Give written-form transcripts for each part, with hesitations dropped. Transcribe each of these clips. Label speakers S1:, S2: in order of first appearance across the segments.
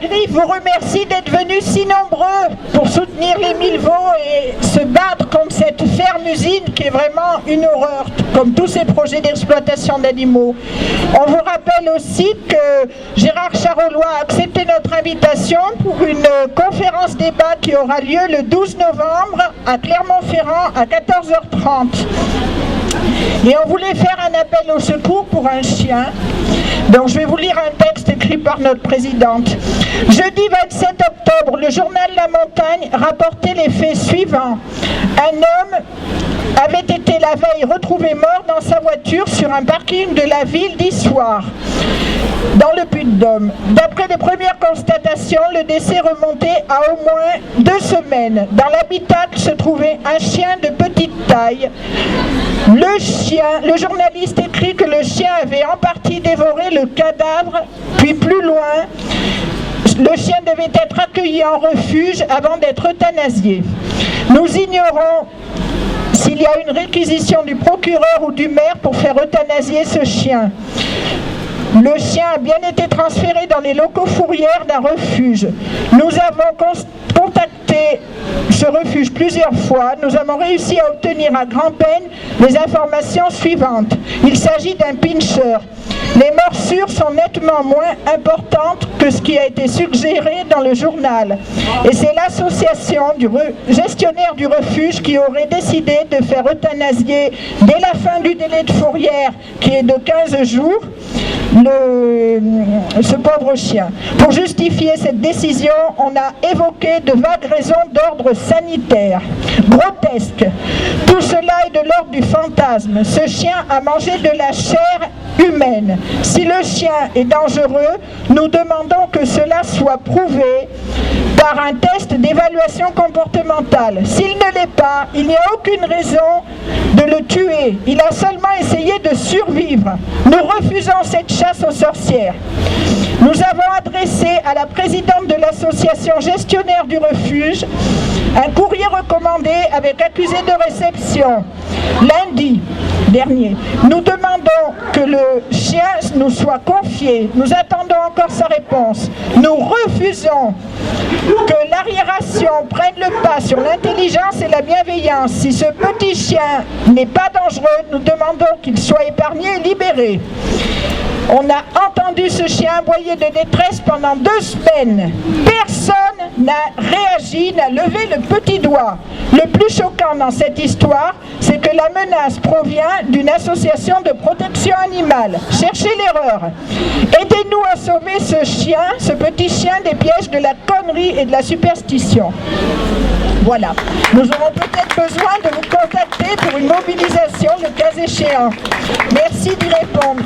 S1: Griffe vous remercie d'être venus si nombreux pour soutenir les Mille-Vaux et se battre contre cette ferme-usine qui est vraiment une horreur, comme tous ces projets d'exploitation d'animaux. On vous rappelle aussi que Gérard Charolois a accepté notre invitation pour une conférence débat qui aura lieu le 12 novembre à Clermont-Ferrand à 14h30. Et on voulait faire un appel au secours pour un chien. Donc je vais vous lire un texte écrit par notre présidente. Jeudi 27 octobre, le journal La Montagne rapportait les faits suivants. Un homme avait été la veille retrouvé mort dans sa voiture sur un parking de la ville d'Issoire, dans le Puy-de-Dôme. D'après les premières constatations, le décès remontait à au moins 2 semaines. Dans l'habitacle se trouvait un chien de petite taille. Le journaliste écrit que le chien avait en partie dévoré le cadavre, puis plus loin, le chien devait être accueilli en refuge avant d'être euthanasié. Nous ignorons s'il y a une réquisition du procureur ou du maire pour faire euthanasier ce chien. Le chien a bien été transféré dans les locaux fourrières d'un refuge. Nous avons contacté ce refuge plusieurs fois. Nous avons réussi à obtenir à grand-peine les informations suivantes. Il s'agit d'un pincher. Les morsures sont nettement moins importantes que ce qui a été suggéré dans le journal. Et c'est l'association du gestionnaire du refuge qui aurait décidé de faire euthanasier dès la fin du délai de fourrière, qui est de 15 jours, ce pauvre chien. Pour justifier cette décision, on a évoqué de vagues raisons d'ordre sanitaire. Grotesque. Tout cela est de l'ordre du fantasme. Ce chien a mangé de la chair humaine. Si le chien est dangereux, nous demandons que cela soit prouvé par un test d'évaluation comportementale. S'il ne l'est pas, il n'y a aucune raison de le tuer. Il a seulement essayé de survivre. Nous refusons cette chasse aux sorcières. Nous avons adressé à la présidente de l'association gestionnaire du refuge un courrier recommandé avec accusé de réception lundi dernier. Nous demandons que le chien nous soit confié. Nous attendons encore sa réponse. Nous refusons que l'arriération prenne le pas sur l'intelligence et la bienveillance. Si ce petit chien n'est pas dangereux, nous demandons qu'il soit épargné et libéré. On a entendu ce chien aboyer de détresse pendant 2 semaines. Personne n'a réagi, n'a levé le petit doigt. Le plus choquant dans cette histoire, c'est que la menace provient d'une association de protection animale. Cherchez l'erreur. Aidez-nous à sauver ce chien, ce petit chien, des pièges de la connerie et de la superstition. Voilà. Nous aurons peut-être besoin de vous contacter pour une mobilisation le cas échéant. Merci d'y répondre.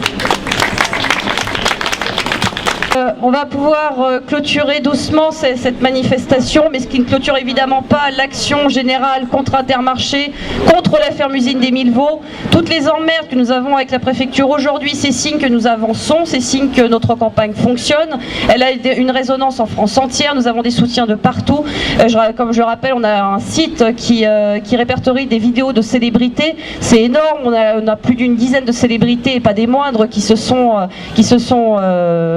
S2: On va pouvoir clôturer doucement cette manifestation, mais ce qui ne clôture évidemment pas l'action générale contre Intermarché, contre la ferme-usine des Mille-Vaux. Toutes les emmerdes que nous avons avec la préfecture aujourd'hui, c'est signe que nous avançons, c'est signe que notre campagne fonctionne. Elle a une résonance en France entière, nous avons des soutiens de partout. Comme je le rappelle, on a un site qui répertorie des vidéos de célébrités. C'est énorme, on a plus d'une dizaine de célébrités, et pas des moindres, qui se sont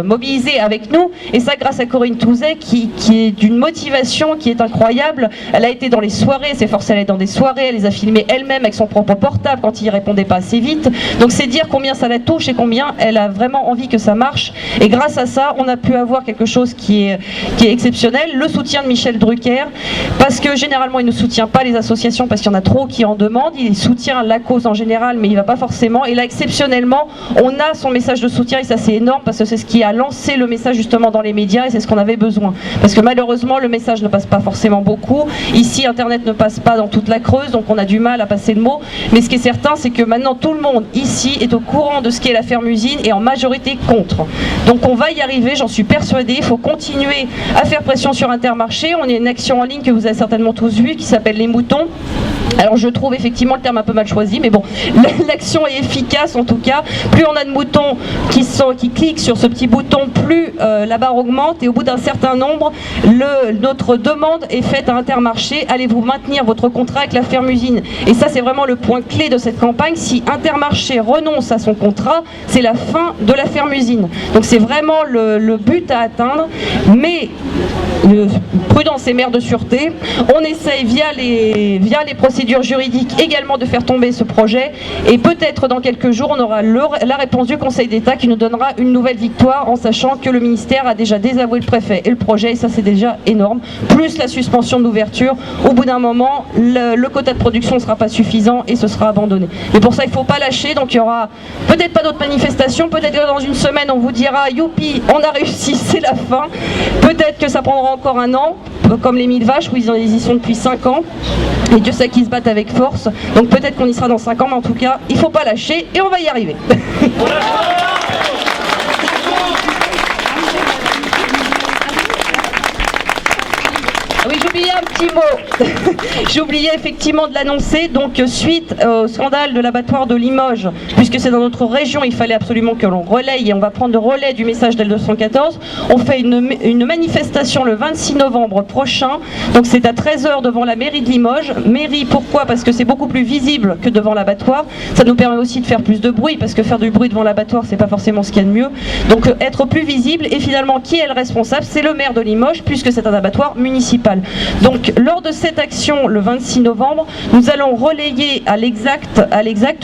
S2: mobilisées avec nous, et ça grâce à Corinne Touzet qui est d'une motivation qui est incroyable. Elle a été dans les soirées, elle s'est forcée à aller dans des soirées, elle les a filmées elle-même avec son propre portable quand il répondait pas assez vite. Donc c'est dire combien ça la touche et combien elle a vraiment envie que ça marche, et grâce à ça on a pu avoir quelque chose qui est exceptionnel, le soutien de Michel Drucker, parce que généralement il ne soutient pas les associations parce qu'il y en a trop qui en demandent, il soutient la cause en général mais il va pas forcément, et là exceptionnellement on a son message de soutien, et ça c'est énorme parce que c'est ce qui a lancé le message justement dans les médias, et c'est ce qu'on avait besoin, parce que malheureusement le message ne passe pas forcément beaucoup. Ici internet ne passe pas dans toute la Creuse, donc on a du mal à passer le mot, mais ce qui est certain c'est que maintenant tout le monde ici est au courant de ce qu'est la ferme-usine et en majorité contre. Donc on va y arriver, j'en suis persuadée. Il faut continuer à faire pression sur Intermarché. On a une action en ligne que vous avez certainement tous vue qui s'appelle Les Moutons, Alors je trouve effectivement le terme un peu mal choisi, mais bon, l'action est efficace en tout cas. Plus on a de moutons qui cliquent sur ce petit bouton, plus la barre augmente, et au bout d'un certain nombre, notre demande est faite à Intermarché: allez-vous maintenir votre contrat avec la ferme-usine? Et ça, c'est vraiment le point clé de cette campagne. Si Intermarché renonce à son contrat, c'est la fin de la ferme-usine. Donc c'est vraiment le but à atteindre, mais prudence et mère de sûreté, on essaye via les procédures juridiques également de faire tomber ce projet, et peut-être dans quelques jours on aura la réponse du Conseil d'État qui nous donnera une nouvelle victoire, en sachant que le ministère a déjà désavoué le préfet et le projet, et ça c'est déjà énorme, plus la suspension d'ouverture. Au bout d'un moment, le quota de production ne sera pas suffisant et ce sera abandonné. Mais pour ça il ne faut pas lâcher, donc il y aura peut-être pas d'autres manifestations, peut-être que dans une semaine on vous dira youpi, on a réussi, c'est la fin. Peut-être que ça prendra encore un an, comme les 1000 vaches où ils y sont depuis 5 ans, et Dieu sait qu'ils se battent avec force, donc peut-être qu'on y sera dans 5 ans, mais en tout cas il ne faut pas lâcher et on va y arriver. Oui, j'oubliais un petit mot. J'ai oublié effectivement de l'annoncer. Donc, suite au scandale de l'abattoir de Limoges, puisque c'est dans notre région, il fallait absolument que l'on relaye, et on va prendre le relais du message d'L214. On fait une manifestation le 26 novembre prochain. Donc, c'est à 13h devant la mairie de Limoges. Mairie, pourquoi? Parce que c'est beaucoup plus visible que devant l'abattoir. Ça nous permet aussi de faire plus de bruit, parce que faire du bruit devant l'abattoir, c'est pas forcément ce qu'il y a de mieux. Donc, être plus visible. Et finalement, qui est le responsable? C'est le maire de Limoges, puisque c'est un abattoir municipal. Donc lors de cette action le 26 novembre, nous allons relayer à l'exact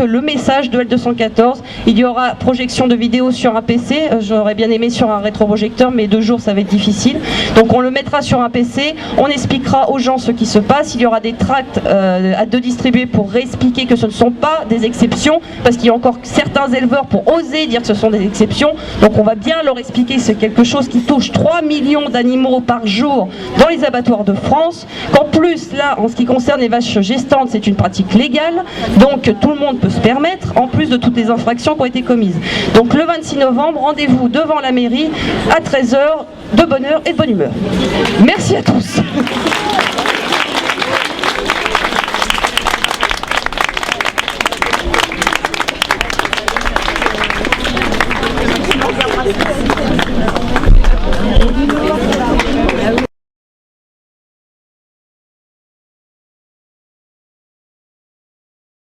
S2: le message de L214. Il y aura projection de vidéos sur un PC, j'aurais bien aimé sur un rétroprojecteur, mais 2 jours ça va être difficile. Donc on le mettra sur un PC, on expliquera aux gens ce qui se passe. Il y aura des tracts à distribuer pour réexpliquer que ce ne sont pas des exceptions, parce qu'il y a encore certains éleveurs pour oser dire que ce sont des exceptions. Donc on va bien leur expliquer que c'est quelque chose qui touche 3 millions d'animaux par jour dans les abattoirs de France, qu'en plus là en ce qui concerne les vaches gestantes c'est une pratique légale, donc tout le monde peut se permettre, en plus de toutes les infractions qui ont été commises. Donc le 26 novembre, rendez-vous devant la mairie à 13h, de bonne heure et de bonne humeur. Merci à tous.